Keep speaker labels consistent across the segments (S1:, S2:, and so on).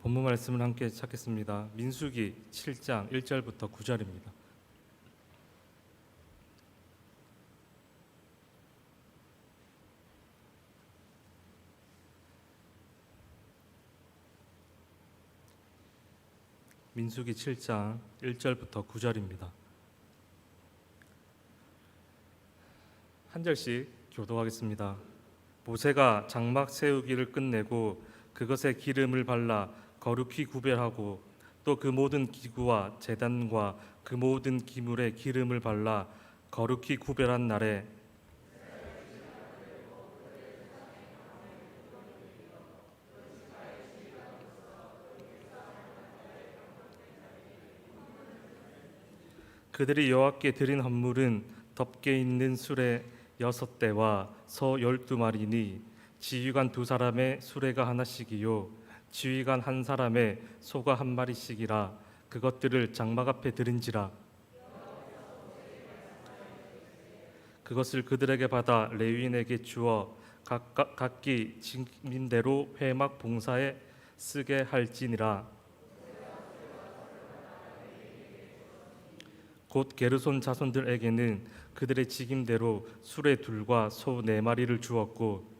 S1: 본문 말씀을 함께 찾겠습니다. 민수기 7장 1절부터 9절입니다. 민수기 7장 1절부터 9절입니다. 한 절씩 교도하겠습니다. 모세가 장막 세우기를 끝내고 그것에 기름을 발라 거룩히 구별하고 또 그 모든 기구와 제단과 그 모든 기물에 기름을 발라 거룩히 구별한 날에 그들이 여호와께 드린 헌물은 덮개 있는 수레 6대와 소 12마리니 지휘관 2사람의 수레가 하나씩이요 지휘관 1사람의 소가 1마리씩이라 그것들을 장막 앞에 드린지라. 그것을 그들에게 받아 레위인에게 주어 각기 직민대로 회막 봉사에 쓰게 할지니라. 곧 게르손 자손들에게는 그들의 직임대로 수레 2과 소 4마리를 주었고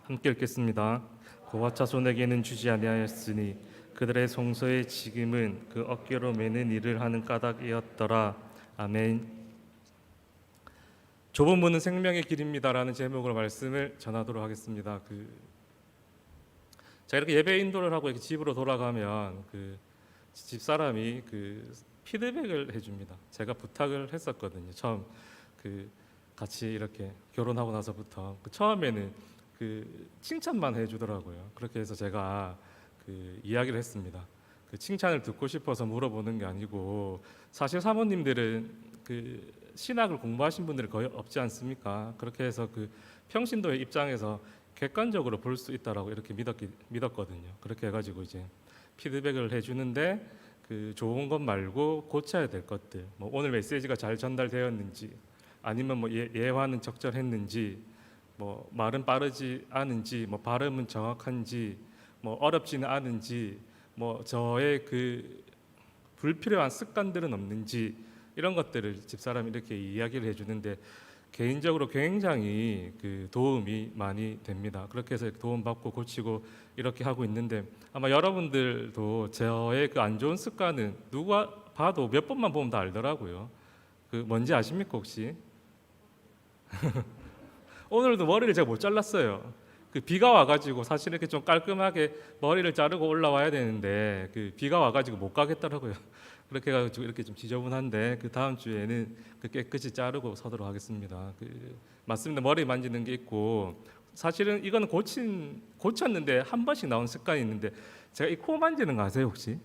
S1: 함께 읽겠습니다. 고핫 자손에게는 주지 아니하였으니 그들의 성소의 직임은 그 어깨로 매는 일을 하는 까닭이었더라. 아멘. 좁은 문은 생명의 길입니다라는 제목으로 말씀을 전하도록 하겠습니다. 제가 이렇게 예배 인도를 하고 이렇게 집으로 돌아가면 집사람이 피드백을 해줍니다. 제가 부탁을 했었거든요. 처음 같이 이렇게 결혼하고 나서부터 처음에는 칭찬만 해주더라고요. 그렇게 해서 제가 이야기를 했습니다. 칭찬을 듣고 싶어서 물어보는 게 아니고 사실 사모님들은 신학을 공부하신 분들이 거의 없지 않습니까? 그렇게 해서 평신도의 입장에서 객관적으로 볼 수 있다라고 이렇게 믿었거든요. 그렇게 해가지고 이제 피드백을 해주는데 좋은 것 말고 고쳐야 될 것들, 뭐 오늘 메시지가 잘 전달되었는지, 아니면 뭐 예화는 적절했는지, 뭐 말은 빠르지 않은지, 뭐 발음은 정확한지, 뭐 어렵지는 않은지, 뭐 저의 불필요한 습관들은 없는지, 이런 것들을 집사람이 이렇게 이야기를 해주는데 개인적으로 굉장히 도움이 많이 됩니다. 그렇게 해서 도움받고 고치고 이렇게 하고 있는데 아마 여러분들도 저의 안 좋은 습관은 누가 봐도 몇 번만 보면 다 알더라고요. 뭔지 아십니까 혹시? 오늘도 머리를 제가 못 잘랐어요. 비가 와가지고 사실 이렇게 좀 깔끔하게 머리를 자르고 올라와야 되는데 비가 와가지고 못 가겠더라고요. 그렇게 해가지고 이렇게 좀 지저분한데 다음 주에는 깨끗이 자르고 서도록 하겠습니다. 맞습니다. 머리 만지는 게 있고 사실은 이거는 고쳤는데 한 번씩 나온 습관이 있는데 제가 이 코 만지는 거 아세요 혹시?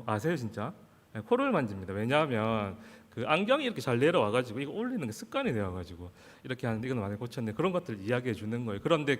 S1: 아세요 진짜? 네, 코를 만집니다. 왜냐하면 안경이 이렇게 잘 내려와가지고 이거 올리는 게 습관이 되어가지고 이렇게 하는데 이건 많이 고쳤는데 그런 것들 이야기해 주는 거예요. 그런데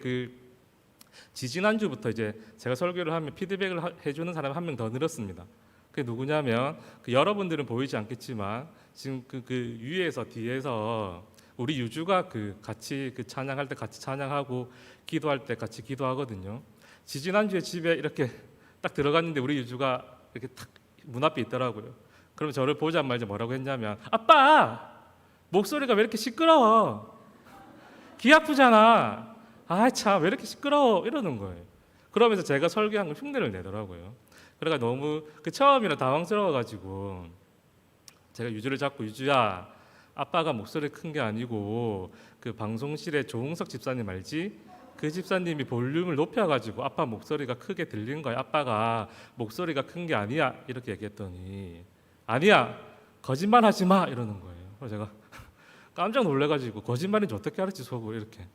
S1: 지지난주부터 이제 제가 설교를 하면 피드백을 해주는 사람이 한 명 더 늘었습니다. 그게 누구냐면 여러분들은 보이지 않겠지만 지금 위에서 뒤에서 우리 유주가 같이 찬양할 때 같이 찬양하고 기도할 때 같이 기도하거든요. 지지난주에 집에 이렇게 딱 들어갔는데 우리 유주가 이렇게 딱 문 앞에 있더라고요. 그럼 저를 보자마자 뭐라고 했냐면 아빠 목소리가 왜 이렇게 시끄러워? 귀 아프잖아. 아 참 왜 이렇게 시끄러워 이러는 거예요. 그러면서 제가 설교한 걸 흉내를 내더라고요. 그래가 너무 처음이라 당황스러워가지고 제가 유주를 잡고 유주야 아빠가 목소리 큰 게 아니고 방송실에 조홍석 집사님 알지? 그 집사님이 볼륨을 높여가지고 아빠 목소리가 크게 들린 거야. 아빠가 목소리가 큰 게 아니야 이렇게 얘기했더니 아니야 거짓말 하지 마 이러는 거예요. 그래서 제가 깜짝 놀래가지고 거짓말인지 어떻게 알았지 속으로 이렇게.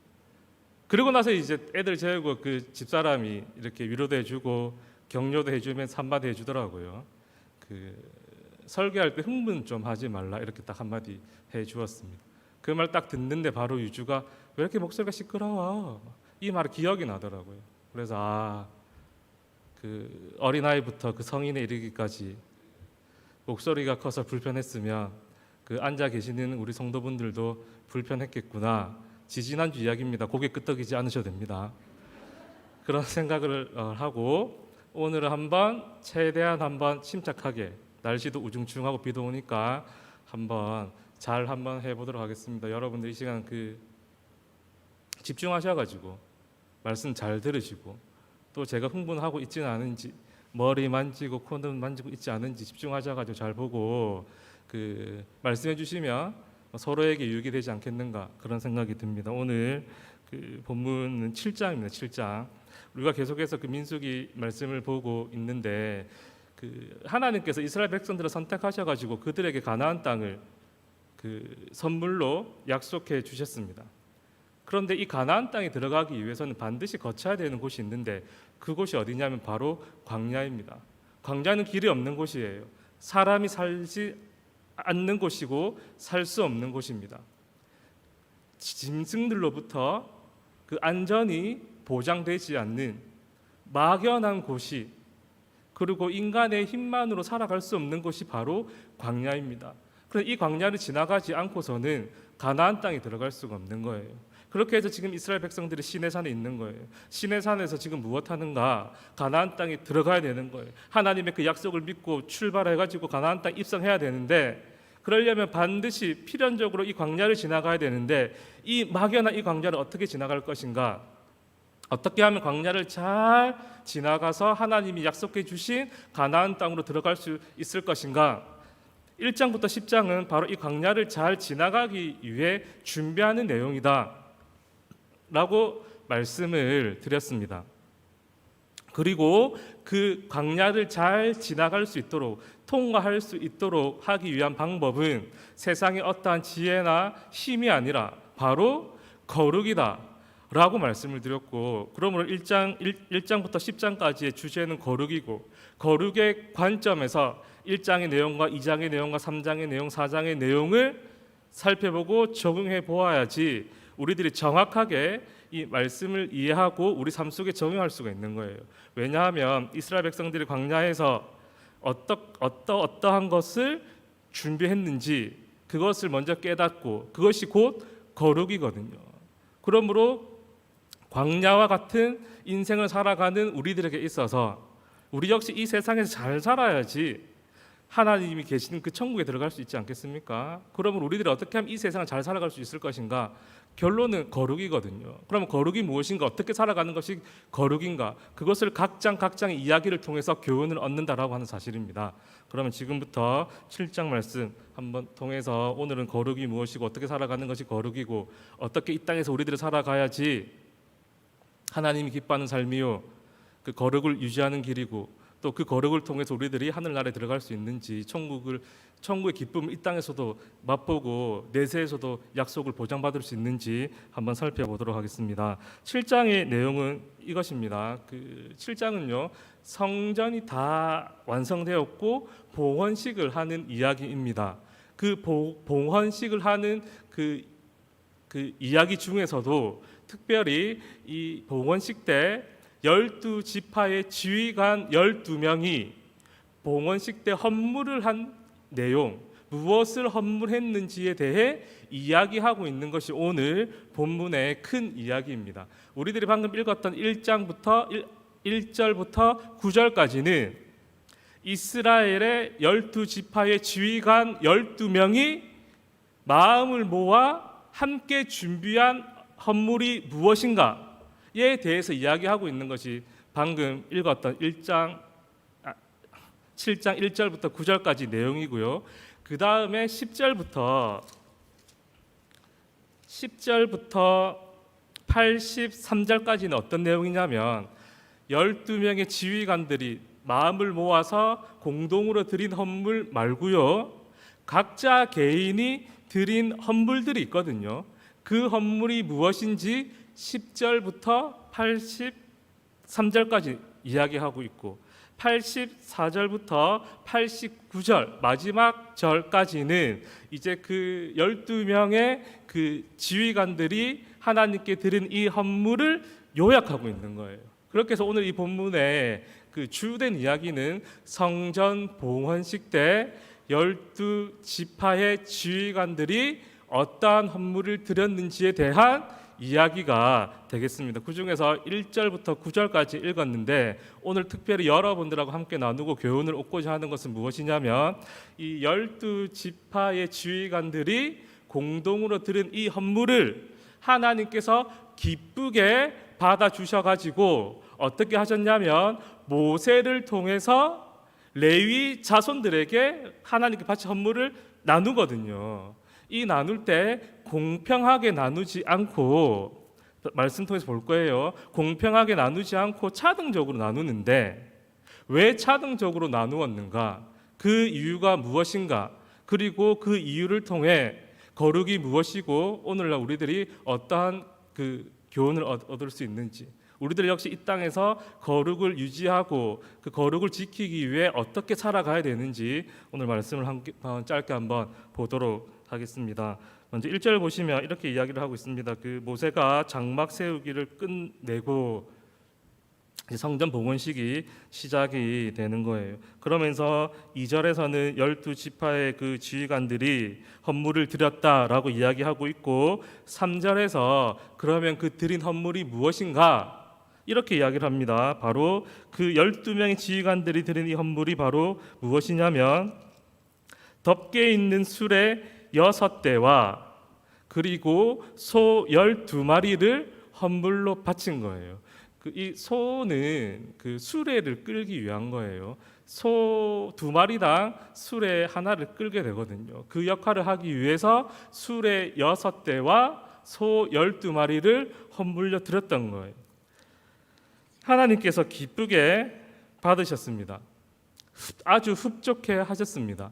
S1: 그리고 나서 이제 애들 재우고 집사람이 이렇게 위로도 해주고 격려도 해주면서 한마디 해주더라고요. 설교할 때 흥분 좀 하지 말라 이렇게 딱 한마디 해주었습니다. 그 말 딱 듣는데 바로 유주가 왜 이렇게 목소리가 시끄러워? 이 말이 기억이 나더라고요. 그래서 어린아이부터 성인에 이르기까지 목소리가 커서 불편했으면 그 앉아 계시는 우리 성도분들도 불편했겠구나. 지지난주 이야기입니다. 고개 끄덕이지 않으셔도 됩니다. 그런 생각을 하고 오늘은 한번 최대한 한번 침착하게, 날씨도 우중충하고 비도 오니까 한번 잘 한번 해보도록 하겠습니다. 여러분들 이 시간 집중하셔가지고 말씀 잘 들으시고, 또 제가 흥분하고 있지는 않은지, 머리 만지고 코는 만지고 있지 않은지 집중하셔가지고 잘 보고 말씀해 주시면 서로에게 유익이 되지 않겠는가, 그런 생각이 듭니다. 오늘 본문은 7장입니다. 7장. 우리가 계속해서 민수기 말씀을 보고 있는데 하나님께서 이스라엘 백성들을 선택하셔가지고 그들에게 가나안 땅을 선물로 약속해 주셨습니다. 그런데 이 가나안 땅에 들어가기 위해서는 반드시 거쳐야 되는 곳이 있는데 그곳이 어디냐면 바로 광야입니다. 광야는 길이 없는 곳이에요. 사람이 살지 않는 곳이고 살 수 없는 곳입니다. 짐승들로부터 안전이 보장되지 않는 막연한 곳이, 그리고 인간의 힘만으로 살아갈 수 없는 곳이 바로 광야입니다. 그런데 이 광야를 지나가지 않고서는 가나안 땅에 들어갈 수가 없는 거예요. 그렇게 해서 지금 이스라엘 백성들이 시내산에 있는 거예요. 시내산에서 지금 무엇 하는가? 가나안 땅에 들어가야 되는 거예요. 하나님의 그 약속을 믿고 출발해가지고 가나안 땅 입성해야 되는데, 그러려면 반드시 필연적으로 이 광야를 지나가야 되는데, 이 막연한 이 광야를 어떻게 지나갈 것인가? 어떻게 하면 광야를 잘 지나가서 하나님이 약속해 주신 가나안 땅으로 들어갈 수 있을 것인가? 1장부터 10장은 바로 이 광야를 잘 지나가기 위해 준비하는 내용이다 라고 말씀을 드렸습니다. 그리고 그 광야를 잘 지나갈 수 있도록, 통과할 수 있도록 하기 위한 방법은 세상의 어떠한 지혜나 힘이 아니라 바로 거룩이다 라고 말씀을 드렸고, 그러므로 1장부터 10장까지의 주제는 거룩이고, 거룩의 관점에서 1장의 내용과 2장의 내용과 3장의 내용, 4장의 내용을 살펴보고 적용해 보아야지 우리들이 정확하게 이 말씀을 이해하고 우리 삶 속에 적용할 수가 있는 거예요. 왜냐하면 이스라엘 백성들이 광야에서 어떠한 것을 준비했는지 그것을 먼저 깨닫고, 그것이 곧 거룩이거든요. 그러므로 광야와 같은 인생을 살아가는 우리들에게 있어서 우리 역시 이 세상에서 잘 살아야지 하나님이 계시는 그 천국에 들어갈 수 있지 않겠습니까? 그러면 우리들이 어떻게 하면 이 세상을 잘 살아갈 수 있을 것인가? 결론은 거룩이거든요. 그러면 거룩이 무엇인가? 어떻게 살아가는 것이 거룩인가? 그것을 각장의 이야기를 통해서 교훈을 얻는다라고 하는 사실입니다. 그러면 지금부터 7장 말씀 한번 통해서 오늘은 거룩이 무엇이고 어떻게 살아가는 것이 거룩이고 어떻게 이 땅에서 우리들이 살아가야지 하나님이 기뻐하는 삶이요, 그 거룩을 유지하는 길이고, 또 그 거룩을 통해서 우리들이 하늘나라에 들어갈 수 있는지, 천국의 기쁨을 이 땅에서도 맛보고 내세에서도 약속을 보장받을 수 있는지 한번 살펴보도록 하겠습니다. 7장의 내용은 이것입니다. 7장은요, 성전이 다 완성되었고 봉헌식을 하는 이야기입니다. 그 봉헌식을 하는 그 이야기 중에서도 특별히 이 봉헌식 때 12지파의 지휘관 12명이 봉헌식 때 헌물을 한 내용, 무엇을 헌물했는지에 대해 이야기하고 있는 것이 오늘 본문의 큰 이야기입니다. 우리들이 방금 읽었던 1절부터 9절까지는 이스라엘의 12지파의 지휘관 12명이 마음을 모아 함께 준비한 헌물이 무엇인가에 대해서 이야기하고 있는 것이 방금 읽었던 7장 1절부터 9절까지 내용이고요. 그 다음에 10절부터 83절까지는 어떤 내용이냐면 12명의 지휘관들이 마음을 모아서 공동으로 드린 헌물 말고요, 각자 개인이 드린 헌물들이 있거든요. 그 헌물이 무엇인지 10절부터 83절까지 이야기하고 있고, 84절부터 89절 마지막 절까지는 이제 그 12명의 그 지휘관들이 하나님께 드린 이 헌물을 요약하고 있는 거예요. 그렇게 해서 오늘 이 본문의 그 주된 이야기는 성전 봉헌식 때 12지파의 지휘관들이 어떠한 헌물을 드렸는지에 대한 이야기가 되겠습니다. 그 중에서 1절부터 9절까지 읽었는데 오늘 특별히 여러분들하고 함께 나누고 교훈을 얻고자 하는 것은 무엇이냐면 이 12지파의 지휘관들이 공동으로 드린 이 헌물을 하나님께서 기쁘게 받아주셔가지고 어떻게 하셨냐면 모세를 통해서 레위 자손들에게 하나님께 바친 헌물을 나누거든요. 이 나눌 때 공평하게 나누지 않고, 말씀 통해서 볼 거예요. 공평하게 나누지 않고 차등적으로 나누는데 왜 차등적으로 나누었는가? 그 이유가 무엇인가? 그리고 그 이유를 통해 거룩이 무엇이고 오늘날 우리들이 어떠한 그 교훈을 얻을 수 있는지, 우리들 역시 이 땅에서 거룩을 유지하고 그 거룩을 지키기 위해 어떻게 살아가야 되는지 오늘 말씀을 짧게 한번 보도록 하겠습니다. 먼저 1절 보시면 이렇게 이야기를 하고 있습니다. 그 모세가 장막 세우기를 끝내고 성전 봉헌식이 시작이 되는 거예요. 그러면서 2절에서는 12지파의 그 지휘관들이 헌물을 드렸다라고 이야기하고 있고 3절에서 그러면 그 드린 헌물이 무엇인가 이렇게 이야기를 합니다. 바로 그 12명의 지휘관들이 드린 이 헌물이 바로 무엇이냐면 덮개 있는 수레 6대와 그리고 소 12마리를 헌물로 바친 거예요. 이 소는 그 수레를 끌기 위한 거예요. 소 2마리당 수레 하나를 끌게 되거든요. 그 역할을 하기 위해서 수레 6대와 소 12마리를 헌물로 드렸던 거예요. 하나님께서 기쁘게 받으셨습니다. 아주 흡족해 하셨습니다.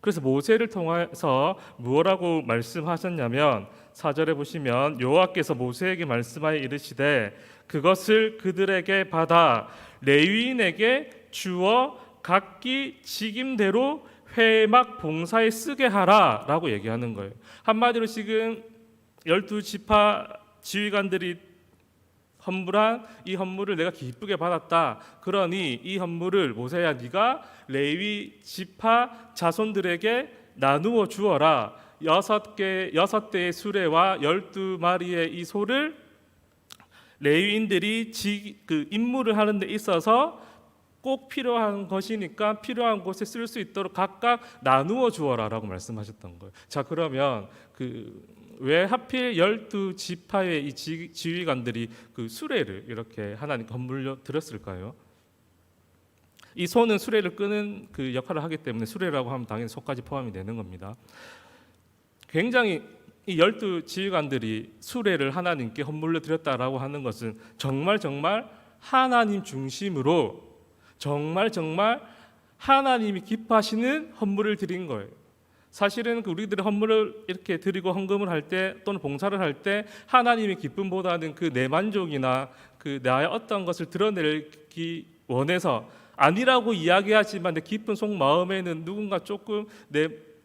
S1: 그래서 모세를 통해서 무엇라고 말씀하셨냐면 4절에 보시면 여호와께서 모세에게 말씀하여 이르시되 그것을 그들에게 받아 레위인에게 주어 각기 직임대로 회막 봉사에 쓰게 하라 라고 얘기하는 거예요. 한마디로 지금 12지파 지휘관들이 헌물한 이 헌물을 내가 기쁘게 받았다. 그러니 이 헌물을 모세야 네가 레위 지파 자손들에게 나누어 주어라. 6대의 수레와 12마리의 이 소를 레위인들이 그 임무를 하는 데 있어서 꼭 필요한 것이니까 필요한 곳에 쓸 수 있도록 각각 나누어 주어라라고 말씀하셨던 거예요. 자, 그러면 왜 하필 12지파의 이 지휘관들이 그 수레를 이렇게 하나님께 헌물로 드렸을까요? 이 소는 수레를 끄는 그 역할을 하기 때문에 수레라고 하면 당연히 소까지 포함이 되는 겁니다. 굉장히 이 12지휘관들이 수레를 하나님께 헌물로 드렸다라고 하는 것은 정말 하나님 중심으로 정말 하나님이 기뻐하시는 헌물을 드린 거예요. 사실은 우리들의 헌물을 이렇게 드리고 헌금을 할 때 또는 봉사를 할 때 하나님의 기쁨보다는 그 내 만족이나 그 나의 어떤 것을 드러내기 원해서 아니라고 이야기하지만 내 깊은 속마음에는 누군가 조금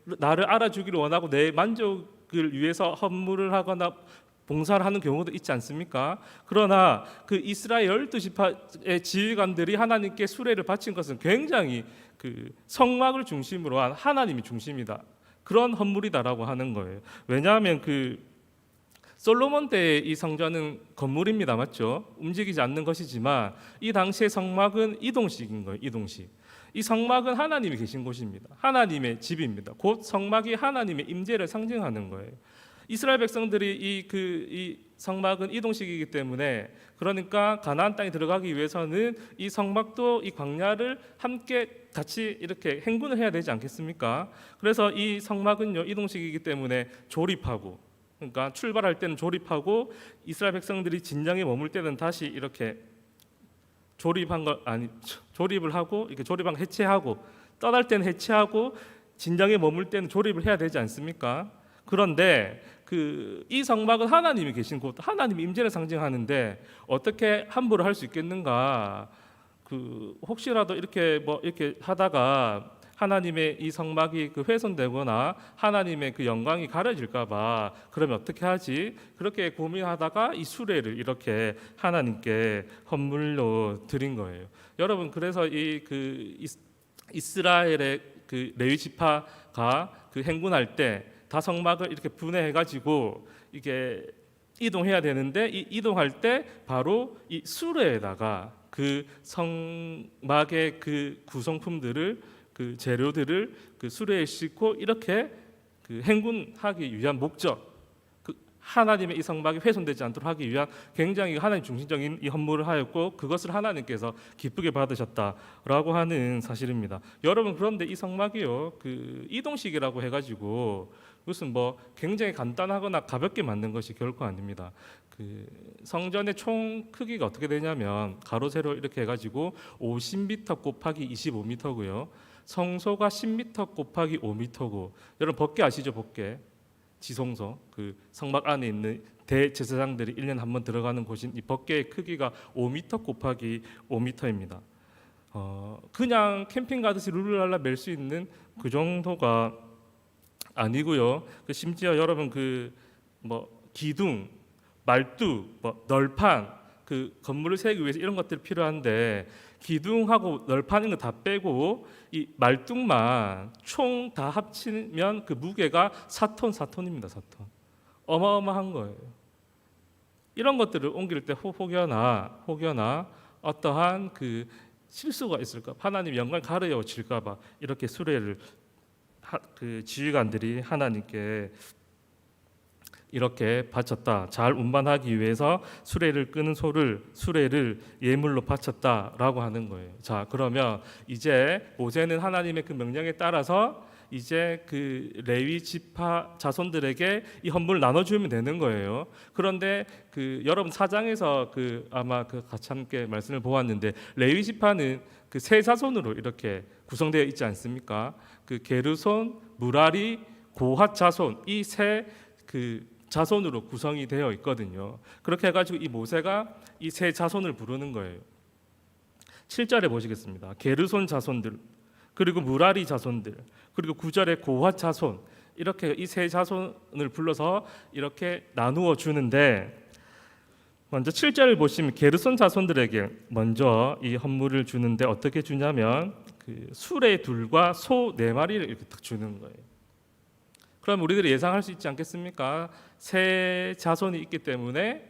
S1: 나를 알아주기를 원하고 내 만족을 위해서 헌물을 하거나 봉사를 하는 경우도 있지 않습니까? 그러나 그 이스라엘 12지파의 지휘관들이 하나님께 수레를 바친 것은 굉장히 그 성막을 중심으로 한 하나님이 중심이다. 그런 헌물이다라고 하는 거예요. 왜냐하면 그 솔로몬 때의 이 성전은 건물입니다. 맞죠? 움직이지 않는 것이지만 이 당시의 성막은 이동식인 거예요. 이동식. 이 성막은 하나님이 계신 곳입니다. 하나님의 집입니다. 곧 성막이 하나님의 임재를 상징하는 거예요. 이스라엘 백성들이 이 성막은 이동식이기 때문에 그러니까 가나안 땅에 들어가기 위해서는 이 성막도 이 광야를 함께 같이 이렇게 행군을 해야 되지 않겠습니까? 그래서 이 성막은요 이동식이기 때문에 조립하고 그러니까 출발할 때는 조립하고 이스라엘 백성들이 진정에 머물 때는 다시 이렇게 조립을 하고 이렇게 조립한 거 해체하고 떠날 때는 해체하고 진정에 머물 때는 조립을 해야 되지 않습니까? 그런데 이 성막은 하나님이 계신 곳, 하나님의 임재를 상징하는데 어떻게 함부로 할 수 있겠는가? 혹시라도 이렇게 하다가 하나님의 이 성막이 훼손되거나 하나님의 그 영광이 가려질까봐 그러면 어떻게 하지? 그렇게 고민하다가 이 수레를 이렇게 하나님께 헌물로 드린 거예요. 여러분 그래서 이스라엘의 그 레위 지파가 그 행군할 때 다성막을 이렇게 분해해가지고 이게 이동해야 되는데 이 이동할 때 바로 이 수레에다가 그 성막의 그 구성품들을 그 재료들을 그 수레에 싣고 이렇게 그 행군하기 위한 목적, 그 하나님의 이 성막이 훼손되지 않도록 하기 위한 굉장히 하나님 중심적인 이 헌물을 하였고 그것을 하나님께서 기쁘게 받으셨다라고 하는 사실입니다. 여러분 그런데 이 성막이요 그 이동식이라고 해가지고 무슨 뭐 굉장히 간단하거나 가볍게 만든 것이 결코 아닙니다. 그 성전의 총 크기가 어떻게 되냐면 가로 세로 이렇게 해가지고 50m 곱하기 25m고요. 성소가 10m 곱하기 5m고 여러분 법궤 아시죠? 법궤 지성소 그 성막 안에 있는 대제사장들이 1년에 한 번 들어가는 곳인 이 법궤의 크기가 5m 곱하기 5m입니다. 그냥 캠핑 가듯이 룰루랄라 멜 수 있는 그 정도가 아니고요. 그 심지어 여러분 그 뭐 기둥, 말뚝, 뭐 널판 그 건물을 세우기 위해서 이런 것들이 필요한데 기둥하고 널판 이런 거 다 빼고 이 말뚝만 총 다 합치면 그 무게가 4톤입니다. 4톤. 어마어마한 거예요. 이런 것들을 옮길 때 혹여나 어떠한 그 실수가 있을까, 하나님 영광 가려질까봐 이렇게 수레를 그 지휘관들이 하나님께 이렇게 바쳤다. 잘 운반하기 위해서 수레를 끄는 수레를 예물로 바쳤다라고 하는 거예요. 자, 그러면 이제 모세는 하나님의 그 명령에 따라서 이제 그 레위 지파 자손들에게 이 헌물을 나눠주면 되는 거예요. 그런데 그 여러분 사장에서 그 아마 그 같이 함께 말씀을 보았는데 레위 지파는 그 세 자손으로 이렇게 구성되어 있지 않습니까? 그 게르손, 무라리, 고핫 자손 이 세 그 자손으로 구성이 되어 있거든요. 그렇게 해가지고 이 모세가 이 세 자손을 부르는 거예요. 7절에 보시겠습니다. 게르손 자손들, 그리고 무라리 자손들, 그리고 9절에 고핫 자손 이렇게 이 세 자손을 불러서 이렇게 나누어 주는데 먼저 7절을 보시면 게르손 자손들에게 먼저 이 헌물을 주는데 어떻게 주냐면 그 수레 둘과 소 4마리를 이렇게 딱 주는 거예요. 그럼 우리들이 예상할 수 있지 않겠습니까? 세 자손이 있기 때문에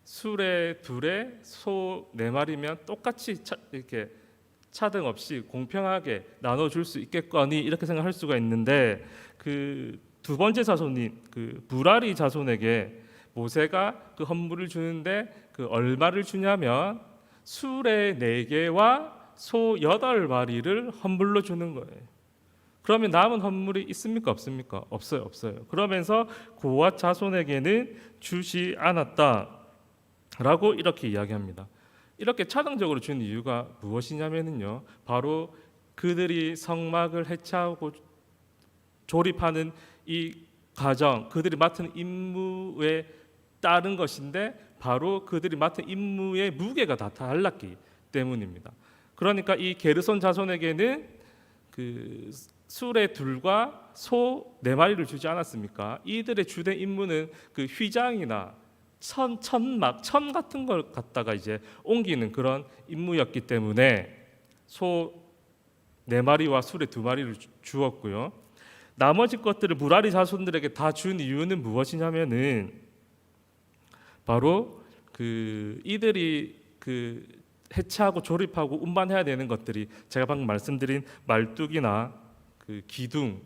S1: 수레 둘에 소 4마리면 똑같이 이렇게 차등 없이 공평하게 나눠줄 수 있겠거니 이렇게 생각할 수가 있는데 그 두 번째 자손인 그 무라리 자손에게 모세가 그 헌물을 주는데 그 얼마를 주냐면 수레 4개와 소 8마리를 헌물로 주는 거예요. 그러면 남은 헌물이 있습니까? 없습니까? 없어요. 그러면서 고핫 자손에게는 주지 않았다라고 이렇게 이야기합니다. 이렇게 차등적으로 준 이유가 무엇이냐면요, 바로 그들이 성막을 해체하고 조립하는 이 과정, 그들이 맡은 임무에 따른 것인데 바로 그들이 맡은 임무의 무게가 다 달랐기 때문입니다. 그러니까 이 게르손 자손에게는 그 수레 둘과 소 4마리를 주지 않았습니까? 이들의 주된 임무는 그 휘장이나 천 같은 걸 갖다가 이제 옮기는 그런 임무였기 때문에 소 4마리와 수레 2마리를 주었고요. 나머지 것들을 무라리 자손들에게 다 준 이유는 무엇이냐면은 바로 그 이들이 그 해체하고 조립하고 운반해야 되는 것들이 제가 방금 말씀드린 말뚝이나 그 기둥,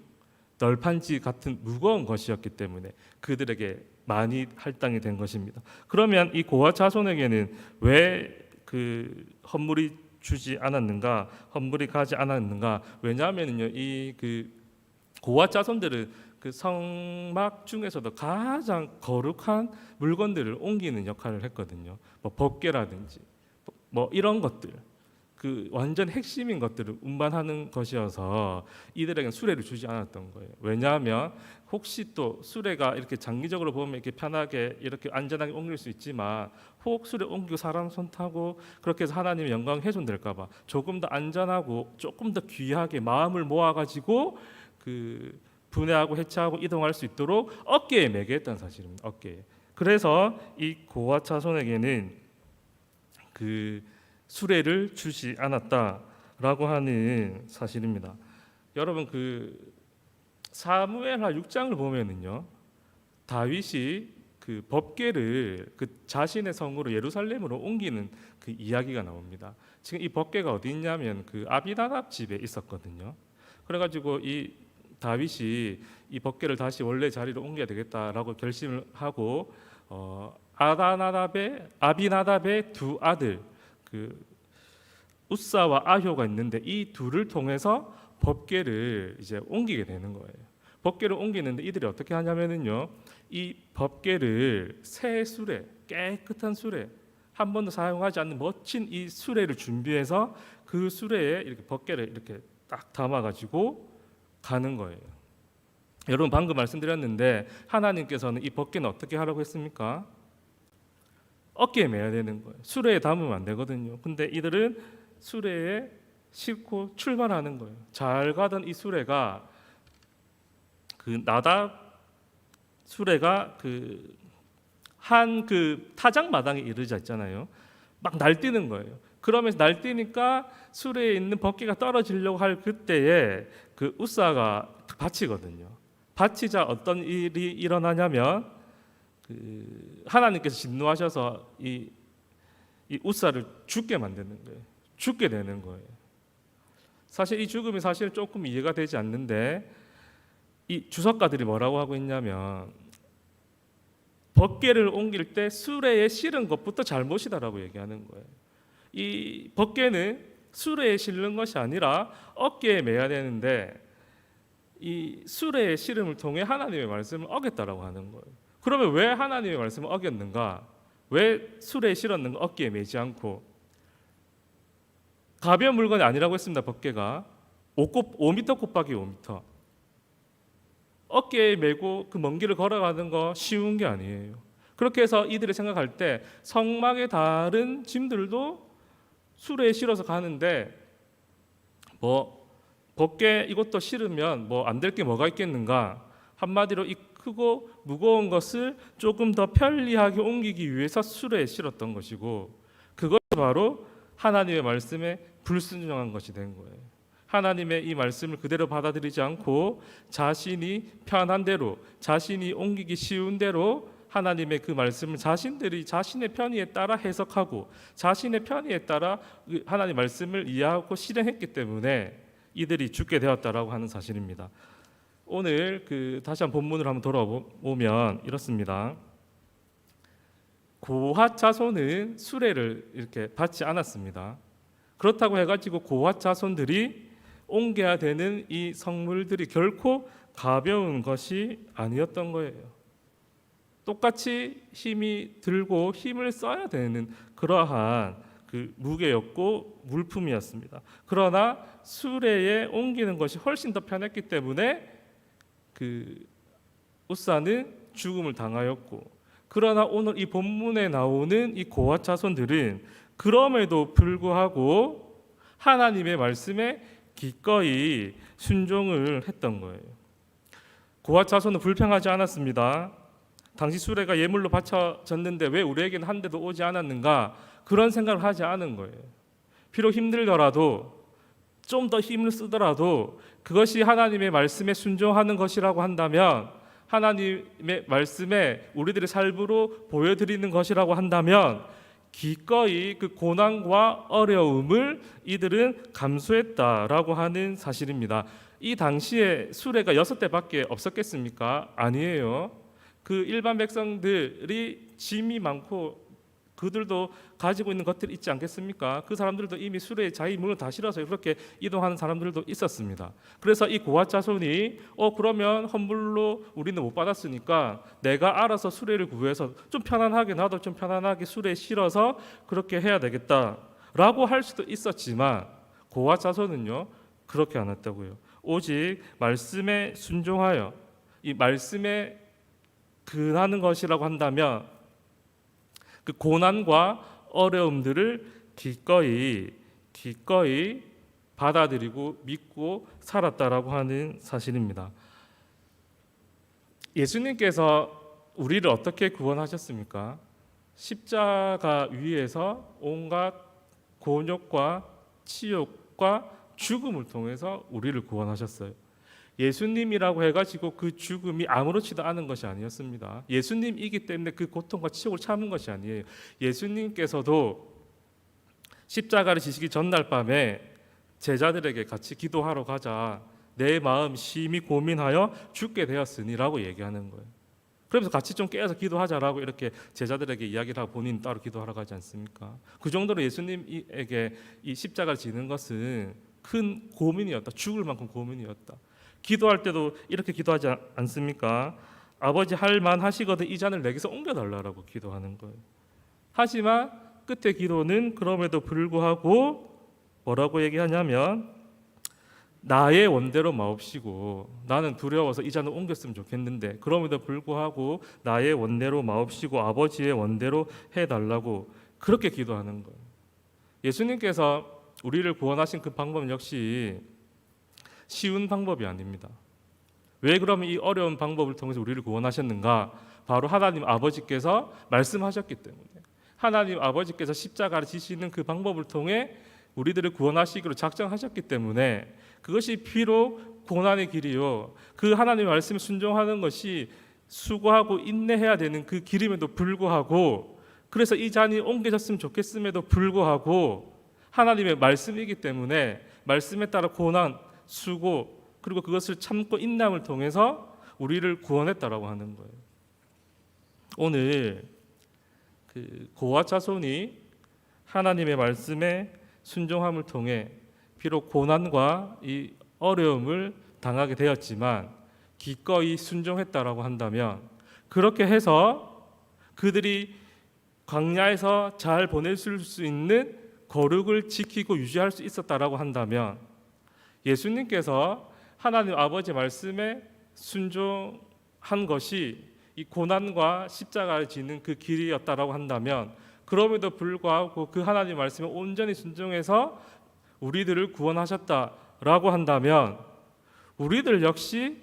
S1: 널판지 같은 무거운 것이었기 때문에 그들에게 많이 할당이 된 것입니다. 그러면 이 고핫 자손에게는 왜 그 헌물이 주지 않았는가, 헌물이 가지 않았는가? 왜냐하면요, 이 그 고핫 자손들은 그 성막 중에서도 가장 거룩한 물건들을 옮기는 역할을 했거든요. 뭐 법궤라든지 뭐 이런 것들, 그 완전 핵심인 것들을 운반하는 것이어서 이들에게는 수레를 주지 않았던 거예요. 왜냐하면 혹시 또 수레가 이렇게 장기적으로 보면 이렇게 편하게 이렇게 안전하게 옮길 수 있지만 혹 수레 옮기고 사람 손 타고 그렇게 해서 하나님의 영광 훼손될까 봐 조금 더 안전하고 조금 더 귀하게 마음을 모아가지고 그 분해하고 해체하고 이동할 수 있도록 어깨에 매게 했다는 사실입니다. 어깨에. 그래서 이 고핫 자손에게는 그 수레를 주지 않았다라고 하는 사실입니다. 여러분 그 사무엘하 6장을 보면은요, 다윗이 그 법궤를 그 자신의 성으로 예루살렘으로 옮기는 그 이야기가 나옵니다. 지금 이 법궤가 어디 있냐면 그 아비나답 집에 있었거든요. 그래가지고 이 다윗이 이 법궤를 다시 원래 자리로 옮겨야 되겠다라고 결심을 하고 아비나답의 두 아들 그 우사와 아효가 있는데 이 둘을 통해서 법궤를 이제 옮기게 되는 거예요. 법궤를 옮기는데 이들이 어떻게 하냐면은요, 이 법궤를 새 수레, 깨끗한 수레, 한 번도 사용하지 않는 멋진 이 수레를 준비해서 그 수레에 이렇게 법궤를 이렇게 딱 담아가지고 가는 거예요. 여러분 방금 말씀드렸는데 하나님께서는 이 법궤는 어떻게 하라고 했습니까? 어깨에 매야 되는 거예요. 수레에 담으면 안 되거든요. 근데 이들은 수레에 싣고 출발하는 거예요. 잘 가던 이 수레가 그 나답 수레가 그 한 그 타작 마당에 이르자 있잖아요. 막 날뛰는 거예요. 그러면서 날뛰니까 수레에 있는 법궤가 떨어지려고 할 그때에 그 우사가 받치거든요. 받치자 어떤 일이 일어나냐면 그 하나님께서 진노하셔서 이 우사를 죽게 만드는 거예요. 죽게 되는 거예요. 사실 이 죽음이 사실 조금 이해가 되지 않는데 이 주석가들이 뭐라고 하고 있냐면 법궤를 옮길 때 수레에 실은 것부터 잘못이다라고 얘기하는 거예요. 이 법궤는 수레에 실는 것이 아니라 어깨에 매야 되는데 이 수레의 실음을 통해 하나님의 말씀을 어겼다라고 하는 거예요. 그러면 왜 하나님의 말씀을 어겼는가? 왜 수레에 실었는가? 어깨에 매지 않고 가벼운 물건이 아니라고 했습니다. 법궤가 5m 곱하기 5m 어깨에 메고 그 먼 길을 걸어가는 거 쉬운 게 아니에요. 그렇게 해서 이들이 생각할 때 성막의 다른 짐들도 수레에 실어서 가는데 뭐 법궤 이것도 실으면 뭐 안 될 게 뭐가 있겠는가? 한마디로 이 크고 무거운 것을 조금 더 편리하게 옮기기 위해서 수레에 실었던 것이고 그것이 바로 하나님의 말씀에 불순종한 것이 된 거예요. 하나님의 이 말씀을 그대로 받아들이지 않고 자신이 편한 대로 자신이 옮기기 쉬운 대로 하나님의 그 말씀을 자신들이 자신의 편의에 따라 해석하고 자신의 편의에 따라 하나님의 말씀을 이해하고 실행했기 때문에 이들이 죽게 되었다라고 하는 사실입니다. 오늘 다시 한 본문을 한번 돌아보면 이렇습니다. 고핫 자손은 수레를 이렇게 받지 않았습니다. 그렇다고 해가지고 고핫 자손들이 옮겨야 되는 이 성물들이 결코 가벼운 것이 아니었던 거예요. 똑같이 힘이 들고 힘을 써야 되는 그러한 그 무게였고 물품이었습니다. 그러나 수레에 옮기는 것이 훨씬 더 편했기 때문에 그 우사는 죽음을 당하였고, 그러나 오늘 이 본문에 나오는 이 고핫 자손들은 그럼에도 불구하고 하나님의 말씀에 기꺼이 순종을 했던 거예요. 고핫 자손은 불평하지 않았습니다. 당시 수레가 예물로 바쳐졌는데 왜 우리에게는 한 대도 오지 않았는가? 그런 생각을 하지 않은 거예요. 비록 힘들더라도 좀 더 힘을 쓰더라도 그것이 하나님의 말씀에 순종하는 것이라고 한다면, 하나님의 말씀에 우리들의 삶으로 보여드리는 것이라고 한다면 기꺼이 그 고난과 어려움을 이들은 감수했다라고 하는 사실입니다. 이 당시에 수레가 6대밖에 없었겠습니까? 아니에요. 그 일반 백성들이 짐이 많고 그들도 가지고 있는 것들이 있지 않겠습니까? 그 사람들도 이미 수레에 자기 문을 다 실어서 그렇게 이동하는 사람들도 있었습니다. 그래서 이 고핫 자손이 그러면 헌물로 우리는 못 받았으니까 내가 알아서 수레를 구해서 좀 편안하게, 나도 좀 편안하게 수레에 실어서 그렇게 해야 되겠다라고 할 수도 있었지만 고핫 자손은요 그렇게 안 했다고요. 오직 말씀에 순종하여 이 말씀에 근하는 것이라고 한다면 그 고난과 어려움들을 기꺼이 받아들이고 믿고 살았다라고 하는 사실입니다. 예수님께서 우리를 어떻게 구원하셨습니까? 십자가 위에서 온갖 곤욕과 치욕과 죽음을 통해서 우리를 구원하셨어요. 예수님이라고 해가지고 그 죽음이 아무렇지도 않은 것이 아니었습니다. 예수님이기 때문에 그 고통과 치욕을 참은 것이 아니에요. 예수님께서도 십자가를 지시기 전날 밤에 제자들에게 같이 기도하러 가자, 내 마음 심히 고민하여 죽게 되었으니라고 얘기하는 거예요. 그러면서 같이 좀 깨어서 기도하자라고 이렇게 제자들에게 이야기를 하고 본인 따로 기도하러 가지 않습니까? 그 정도로 예수님에게 이 십자가를 지는 것은 큰 고민이었다. 죽을 만큼 고민이었다. 기도할 때도 이렇게 기도하지 않습니까? 아버지 할 만하시거든 이 잔을 내게서 옮겨달라고 기도하는 거예요. 하지만 끝의 기도는 그럼에도 불구하고 뭐라고 얘기하냐면 나의 원대로 마옵시고, 나는 두려워서 이 잔을 옮겼으면 좋겠는데 그럼에도 불구하고 나의 원대로 마옵시고 아버지의 원대로 해달라고 그렇게 기도하는 거예요. 예수님께서 우리를 구원하신 그 방법 역시 쉬운 방법이 아닙니다. 왜 그러면 이 어려운 방법을 통해서 우리를 구원하셨는가? 바로 하나님 아버지께서 말씀하셨기 때문에, 하나님 아버지께서 십자가를 지시는 그 방법을 통해 우리들을 구원하시기로 작정하셨기 때문에, 그것이 비록 고난의 길이요, 그 하나님의 말씀에 순종하는 것이 수고하고 인내해야 되는 그 길임에도 불구하고, 그래서 이 잔이 옮겨졌으면 좋겠음에도 불구하고 하나님의 말씀이기 때문에 말씀에 따라 고난, 수고, 그리고 그것을 참고 인내함을 통해서 우리를 구원했다라고 하는 거예요. 오늘 그 고아 자손이 하나님의 말씀에 순종함을 통해 비록 고난과 이 어려움을 당하게 되었지만 기꺼이 순종했다라고 한다면, 그렇게 해서 그들이 광야에서 잘 보낼 수 있는 거룩을 지키고 유지할 수 있었다라고 한다면, 예수님께서 하나님 아버지 말씀에 순종한 것이 이 고난과 십자가를 지는 그 길이었다라고 한다면, 그럼에도 불구하고 그 하나님 말씀에 온전히 순종해서 우리들을 구원하셨다라고 한다면, 우리들 역시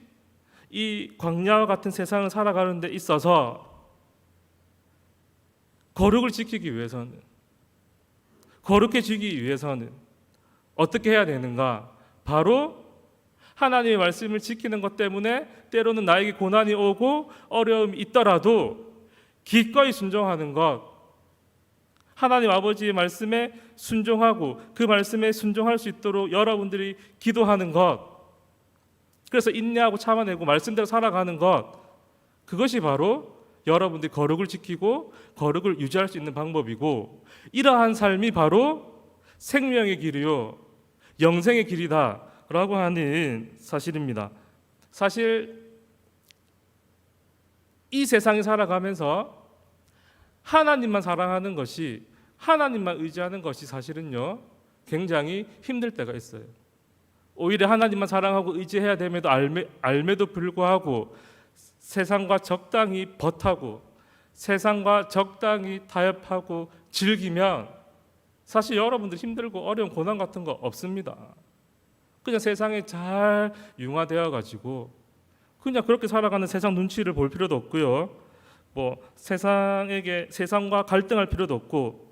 S1: 이 광야와 같은 세상을 살아가는 데 있어서 거룩을 지키기 위해서는, 거룩해지기 위해서는 어떻게 해야 되는가? 바로 하나님의 말씀을 지키는 것 때문에 때로는 나에게 고난이 오고 어려움이 있더라도 기꺼이 순종하는 것, 하나님 아버지의 말씀에 순종하고 그 말씀에 순종할 수 있도록 여러분들이 기도하는 것, 그래서 인내하고 참아내고 말씀대로 살아가는 것, 그것이 바로 여러분들이 거룩을 지키고 거룩을 유지할 수 있는 방법이고, 이러한 삶이 바로 생명의 길이요 영생의 길이다라고 하는 사실입니다. 사실 이 세상에 살아가면서 하나님만 사랑하는 것이, 하나님만 의지하는 것이 사실은요 굉장히 힘들 때가 있어요. 오히려 하나님만 사랑하고 의지해야 됨에도 알매도 불구하고 세상과 적당히 벗하고 세상과 적당히 타협하고 즐기면 사실 여러분들 힘들고 어려운 고난 같은 거 없습니다. 그냥 세상에 잘 융화되어 가지고 그냥 그렇게 살아가는 세상 눈치를 볼 필요도 없고요. 뭐 세상과 갈등할 필요도 없고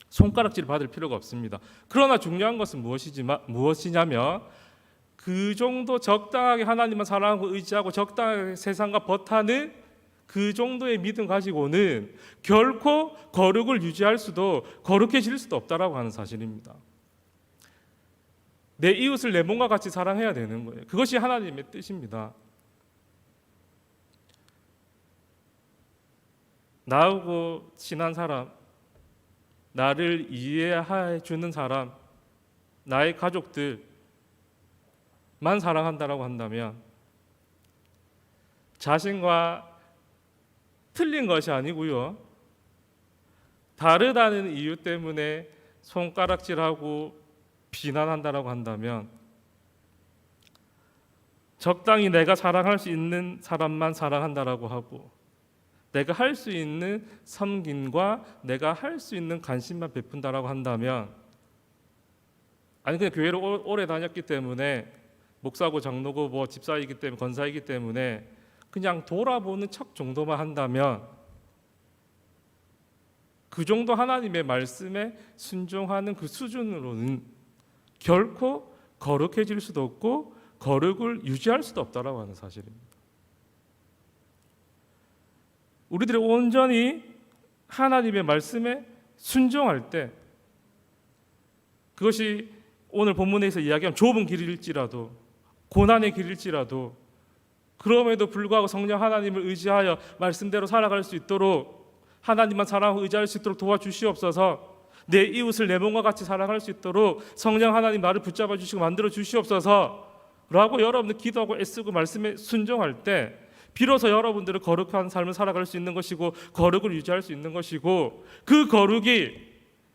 S1: 손가락질을 받을 필요가 없습니다. 그러나 중요한 것은 무엇이냐면 그 정도 적당하게 하나님만 사랑하고 의지하고 적당하게 세상과 벗하는 그 정도의 믿음 가지고는 결코 거룩을 유지할 수도 거룩해질 수도 없다라고 하는 사실입니다. 내 이웃을 내 몸과 같이 사랑해야 되는 거예요. 그것이 하나님의 뜻입니다. 나하고 친한 사람, 나를 이해해 주는 사람, 나의 가족들만 사랑한다라고 한다면 자신과 틀린 것이 아니고요, 다르다는 이유 때문에 손가락질하고 비난한다라고 한다면 적당히 내가 사랑할 수 있는 사람만 사랑한다라고 하고 내가 할 수 있는 섬김과 내가 할 수 있는 관심만 베푼다라고 한다면, 아니 그냥 교회를 오래 다녔기 때문에 목사고 장로고 뭐 집사이기 때문에 권사이기 때문에 그냥 돌아보는 척 정도만 한다면 그 정도 하나님의 말씀에 순종하는 그 수준으로는 결코 거룩해질 수도 없고 거룩을 유지할 수도 없다라고 하는 사실입니다. 우리들이 온전히 하나님의 말씀에 순종할 때, 그것이 오늘 본문에서 이야기한 좁은 길일지라도 고난의 길일지라도 그럼에도 불구하고 성령 하나님을 의지하여 말씀대로 살아갈 수 있도록, 하나님만 사랑하고 의지할 수 있도록 도와주시옵소서. 내 이웃을 내 몸과 같이 사랑할 수 있도록 성령 하나님 나를 붙잡아 주시고 만들어 주시옵소서 라고 여러분들 기도하고 애쓰고 말씀에 순종할 때 비로소 여러분들은 거룩한 삶을 살아갈 수 있는 것이고 거룩을 유지할 수 있는 것이고, 그 거룩이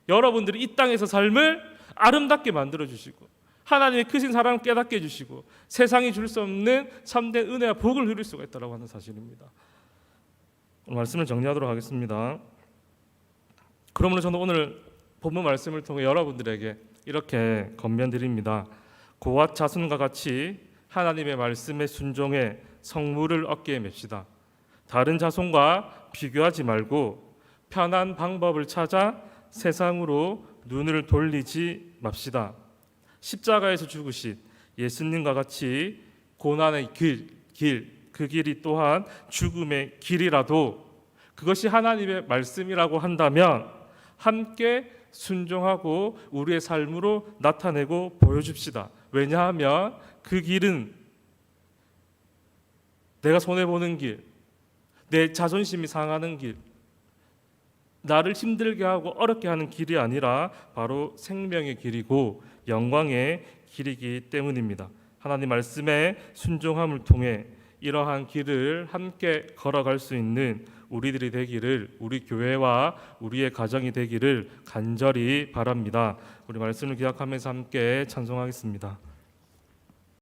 S1: 여러분들이 이 땅에서 삶을 아름답게 만들어 주시고 하나님의 크신 사랑을 깨닫게 해주시고 세상이 줄 수 없는 참된 은혜와 복을 누릴 수가 있다고 하는 사실입니다. 오늘 말씀을 정리하도록 하겠습니다. 그러므로 저는 오늘 본문 말씀을 통해 여러분들에게 이렇게 권면드립니다. 고앗 자손과 같이 하나님의 말씀에 순종해 성물을 얻게 맵시다. 다른 자손과 비교하지 말고 편한 방법을 찾아 세상으로 눈을 돌리지 맙시다. 십자가에서 죽으신 예수님과 같이 고난의 그 길이 또한 죽음의 길이라도 그것이 하나님의 말씀이라고 한다면 함께 순종하고 우리의 삶으로 나타내고 보여줍시다. 왜냐하면 그 길은 내가 손해보는 길, 내 자존심이 상하는 길, 나를 힘들게 하고 어렵게 하는 길이 아니라 바로 생명의 길이고 영광의 길이기 때문입니다. 하나님 말씀에 순종함을 통해 이러한 길을 함께 걸어갈 수 있는 우리들이 되기를, 우리 교회와 우리의 가정이 되기를 간절히 바랍니다. 우리 말씀을 기억하면서 함께 찬송하겠습니다.